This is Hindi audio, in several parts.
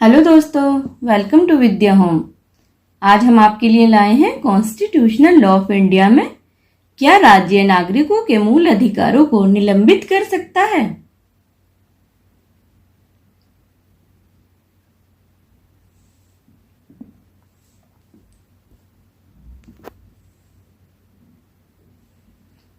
हेलो दोस्तों, वेलकम टू विद्या होम। आज हम आपके लिए लाए हैं कॉन्स्टिट्यूशनल लॉ ऑफ इंडिया में क्या राज्य नागरिकों के मूल अधिकारों को निलंबित कर सकता है।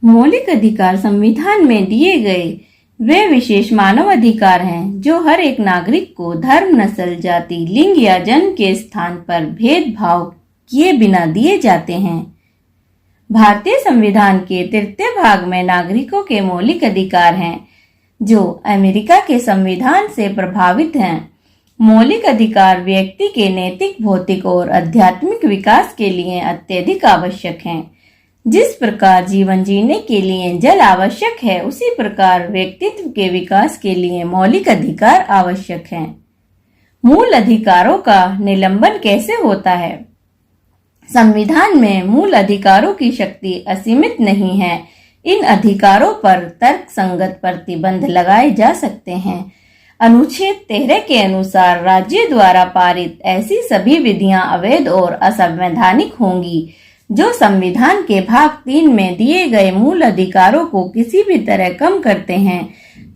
मौलिक अधिकार संविधान में दिए गए वे विशेष मानव अधिकार हैं जो हर एक नागरिक को धर्म, नस्ल, जाति, लिंग या जन्म के स्थान पर भेदभाव किए बिना दिए जाते हैं। भारतीय संविधान के 33 भाग में नागरिकों के मौलिक अधिकार हैं जो अमेरिका के संविधान से प्रभावित हैं। मौलिक अधिकार व्यक्ति के नैतिक, भौतिक और आध्यात्मिक विकास के लिए अत्यधिक आवश्यक हैं। जिस प्रकार जीवन जीने के लिए जल आवश्यक है, उसी प्रकार व्यक्तित्व के विकास के लिए मौलिक अधिकार आवश्यक हैं। मूल अधिकारों का निलंबन कैसे होता है? संविधान में मूल अधिकारों की शक्ति असीमित नहीं है। इन अधिकारों पर तर्क संगत प्रतिबंध लगाए जा सकते हैं। अनुच्छेद 13 के अनुसार राज्य द्वारा पारित ऐसी सभी विधियां अवैध और असंवैधानिक होंगी जो संविधान के भाग 3 में दिए गए मूल अधिकारों को किसी भी तरह कम करते हैं।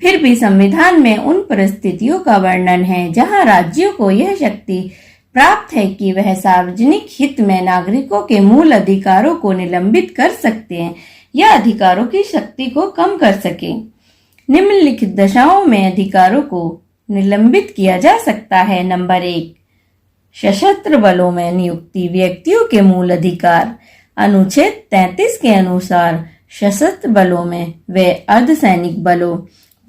फिर भी संविधान में उन परिस्थितियों का वर्णन है जहां राज्यों को यह शक्ति प्राप्त है कि वह सार्वजनिक हित में नागरिकों के मूल अधिकारों को निलंबित कर सकते हैं या अधिकारों की शक्ति को कम कर सके। निम्नलिखित दशाओं में अधिकारों को निलंबित किया जा सकता है। नंबर 1, सशस्त्र बलों में नियुक्ति, व्यक्तियों के मूल अधिकार। अनुच्छेद 33 के अनुसार सशस्त्र बलों में व अर्धसैनिक बलों,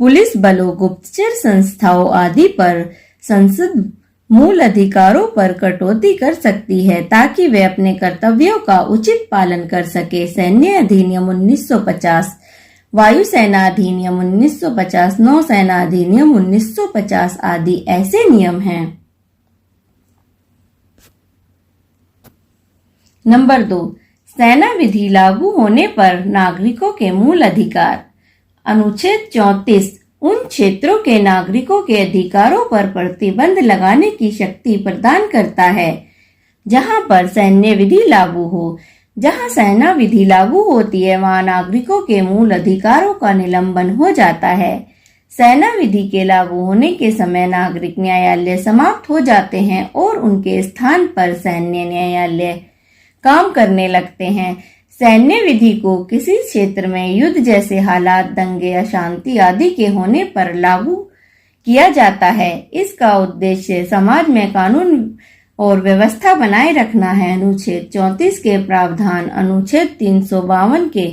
पुलिस बलों, गुप्तचर संस्थाओं आदि पर संसद मूल अधिकारों पर कटौती कर सकती है ताकि वे अपने कर्तव्यों का उचित पालन कर सके। सैन्य अधिनियम 1950, वायुसेना अधिनियम 1950, नौसेना अधिनियम 1950 आदि ऐसे नियम हैं। नंबर 2, सेना विधि लागू होने पर नागरिकों के मूल अधिकार। अनुच्छेद 34 उन क्षेत्रों के नागरिकों के अधिकारों पर प्रतिबंध लगाने की शक्ति प्रदान करता है जहां पर सैन्य विधि लागू हो। जहां सेना विधि लागू होती है वहां नागरिकों के मूल अधिकारों का निलंबन हो जाता है। सेना विधि के लागू होने के समय नागरिक न्यायालय समाप्त हो जाते हैं और उनके स्थान पर सैन्य न्यायालय काम करने लगते हैं। सैन्य विधि को किसी क्षेत्र में युद्ध जैसे हालात, दंगे, अशांति आदि के होने पर लागू किया जाता है। इसका उद्देश्य समाज में कानून और व्यवस्था बनाए रखना है। अनुच्छेद 34 के प्रावधान अनुच्छेद 352 के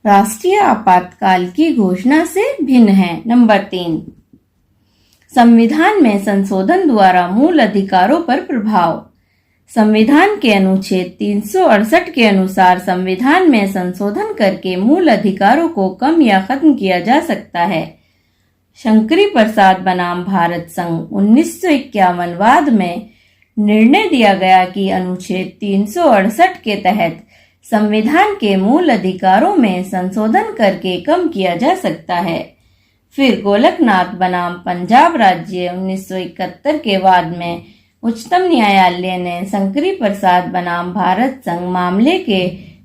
राष्ट्रीय आपातकाल की घोषणा से भिन्न है। नंबर 3, संविधान में संशोधन द्वारा मूल अधिकारों पर प्रभाव। संविधान के अनुच्छेद 368 के अनुसार संविधान में संशोधन करके मूल अधिकारों को कम या खत्म किया जा सकता है। शंकरी प्रसाद बनाम भारत संघ 1951 वाद में निर्णय दिया गया कि अनुच्छेद 368 के तहत संविधान के मूल अधिकारों में संशोधन करके कम किया जा सकता है। फिर गोलकनाथ बनाम पंजाब राज्य 1971 के वाद में उच्चतम न्यायालय ने शंकरी प्रसाद बनाम भारत संघ मामले के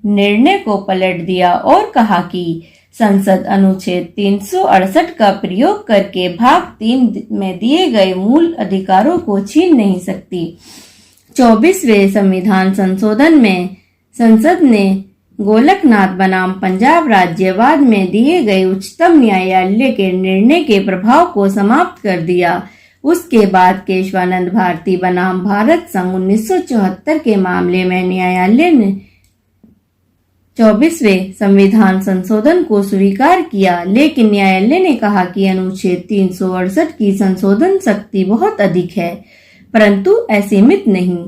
निर्णय को पलट दिया और कहा कि संसद अनुच्छेद 368 का प्रयोग करके भाग 3 में दिए गए मूल अधिकारों को छीन नहीं सकती। 24वें संविधान संशोधन में संसद ने गोलकनाथ बनाम पंजाब राज्यवाद में दिए गए उच्चतम न्यायालय के निर्णय के प्रभाव को समाप्त कर दिया। उसके बाद केशवानंद भारती बनाम भारत संघ 1974 के मामले में न्यायालय ने 24वें संविधान संशोधन को स्वीकार किया, लेकिन न्यायालय ने कहा कि अनुच्छेद 368 की संशोधन शक्ति बहुत अधिक है परंतु असीमित नहीं।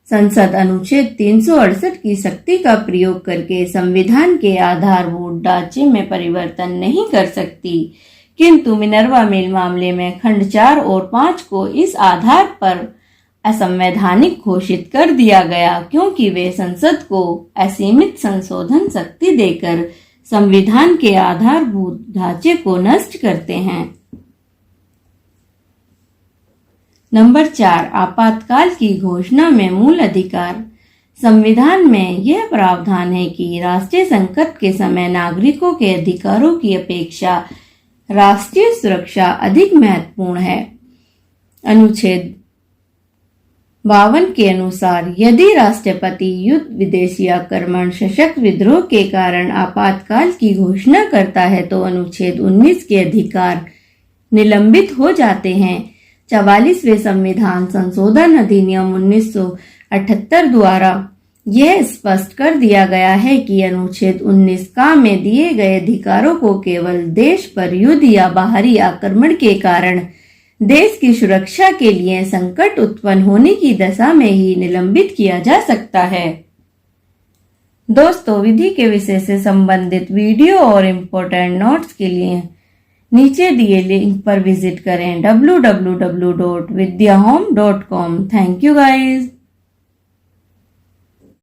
संसद अनुच्छेद 368 की शक्ति का प्रयोग करके संविधान के आधारभूत ढांचे में परिवर्तन नहीं कर सकती, किंतु मिनर्वा मिल मामले में खंड 4 और 5 को इस आधार पर असंवैधानिक घोषित कर दिया गया क्योंकि वे संसद को असीमित संशोधन शक्ति देकर संविधान के आधारभूत ढांचे को नष्ट करते हैं। नंबर 4, आपातकाल की घोषणा में मूल अधिकार। संविधान में यह प्रावधान है कि राष्ट्रीय संकट के समय नागरिकों के अधिकारों की अपेक्षा राष्ट्रीय सुरक्षा अधिक महत्वपूर्ण है। अनुच्छेद 52 के अनुसार यदि राष्ट्रपति युद्ध, विदेशी आक्रमण, सशक्त विद्रोह के कारण आपातकाल की घोषणा करता है तो अनुच्छेद 19 के अधिकार निलंबित हो जाते हैं। 44वें संविधान संशोधन अधिनियम 1978 द्वारा यह स्पष्ट कर दिया गया है कि अनुच्छेद 19 का में दिए गए अधिकारों को केवल देश पर युद्ध या बाहरी आक्रमण के कारण देश की सुरक्षा के लिए संकट उत्पन्न होने की दशा में ही निलंबित किया जा सकता है। दोस्तों, विधि के विषय से संबंधित वीडियो और इम्पोर्टेंट नोट्स के लिए नीचे दिए लिंक पर विजिट करें www.vidyahome.com। Thank you guys.